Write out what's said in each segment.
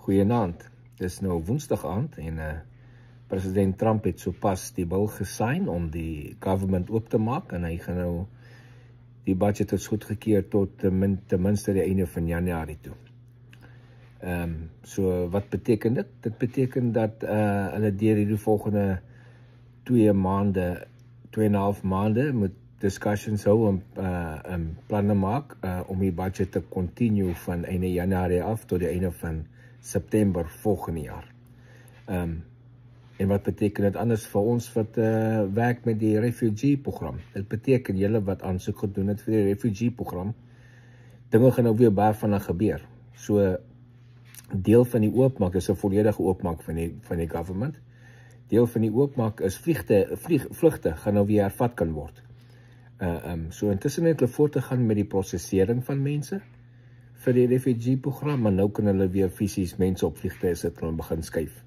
Goeienaand. Dis nou Woensdag aand en president Trump het sopas die bil gesign om die government oop te maak en hy gaan nou die budget is goedgekeur tot ten minste die einde van Januarie toe. So wat beteken dit? Dit beteken dat hulle deur hierdie volgende 2,5 maande moet discussions hou en planne maak om die budget te continue van einde Januarie af tot die einde van September volgende jaar. En wat beteken dit anders vir ons wat werk met die refugee program? Dit beteken julle wat aansoek gedoen het vir die refugee program, dinge gaan nou weer baie vinnig gebeur. So deel van die oopmaak is 'n volledige oopmaak van die government. Deel van die oopmaak is vlugte gaan nou weer hervat kan word. So intussen het hulle voort te gaan met die prosesering van mense vir die refugee program, maar nou kan hulle weer fisies mense op vliegtuie sit en begin skuif.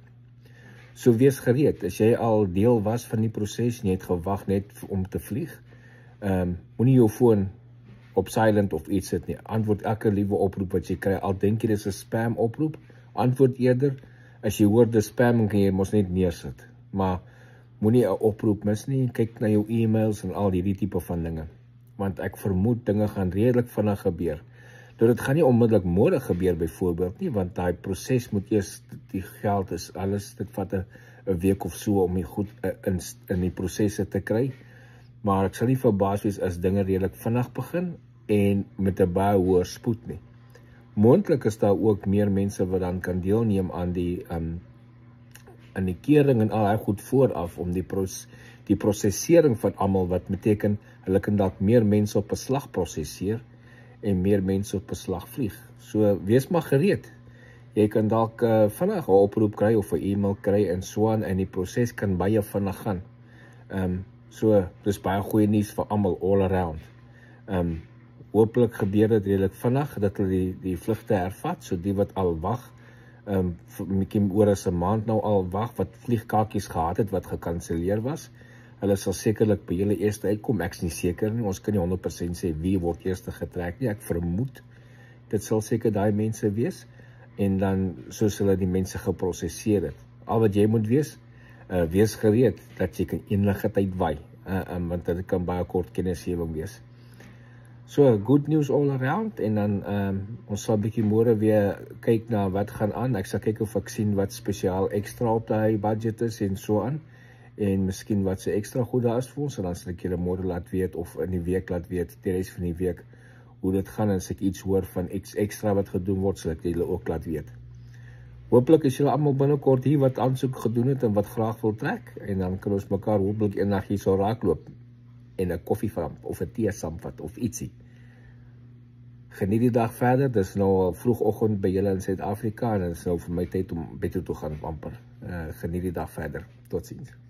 So wees gereed, as jy al deel was van die proses en jy het gewag net om te vlieg, moenie jou foon op silent of iets sit nie. Antwoord elke liewe oproep wat jy kry, al dink jy dis 'n spam oproep, antwoord eerder. As jy hoor dis spam, kan jy mos net neersit. Maar moenie 'n oproep mis nie, kyk na jou e-mails en al hierdie tipe van dinge. Want ek vermoed dinge gaan redelik vinnig gebeur. Dit gaan nie onmiddellik môre gebeur byvoorbeeld nie, want daai proses moet eers, die geld is alles, dit vat 'n week of so om die goed in die prosesse te kry. Maar ek sal nie verbaas wees as dinge redelik vinnig begin en met 'n baie hoër spoed nie. Moontlik is daar ook meer mense wat dan kan deelneem aan die kering en al daai goed vooraf om die prosesering van almal, wat beteken hulle kan dalk meer mense op 'n slag prosesseer en meer mense op 'n slag vlieg. So wees maar gereed. Jy kan dalk vinnig 'n oproep kry of 'n e-mail kry en so aan, en die proses kan baie vinnig gaan. So dis baie goeie nuus vir almal all around. Hopelik gebeur dit redelik vinnig dat hulle die vlugte hervat, so die wat al wag, miskien oor 'n maand nou al wag, wat vliegkaartjies gehad het wat gekanselleer was. Hulle sal sekerlik by julle eerste uitkom. Ek's nie seker nie, ons kan nie 100% sê wie word eerste getrek nie. Ek vermoed dit sal seker daai mense wees, en dan soos hulle die mense geprosesseer het. Al wat jy moet wees gereed dat jy kan enige tyd waai, want dit kan baie kort kennisgewing wees. So, good news all around, en dan ons sal bietjie môre weer kyk na wat gaan aan. Ek sal kyk of ek sien wat spesiaal ekstra op daai budget is en so aan, en miskien wat se ekstra goed daar is vir ons, en dan sal ek julle môre laat weet, of in die week laat weet, die res van die week, hoe dit gaan, en as ek iets hoor van iets ekstra wat gedoen word, sal ek julle ook laat weet. Hopelik is julle almal binnekort hier wat aansoek gedoen het en wat graag wil trek, en dan kan ons mekaar hopelik eendag hier so raakloop en 'n koffievramp of 'n tee saamvat of ietsie. Geniet die dag verder. Dis nou al vroegoggend by julle in Suid-Afrika en dit is nou vir my tyd om bed toe te gaan amper. Geniet die dag verder. Totsiens.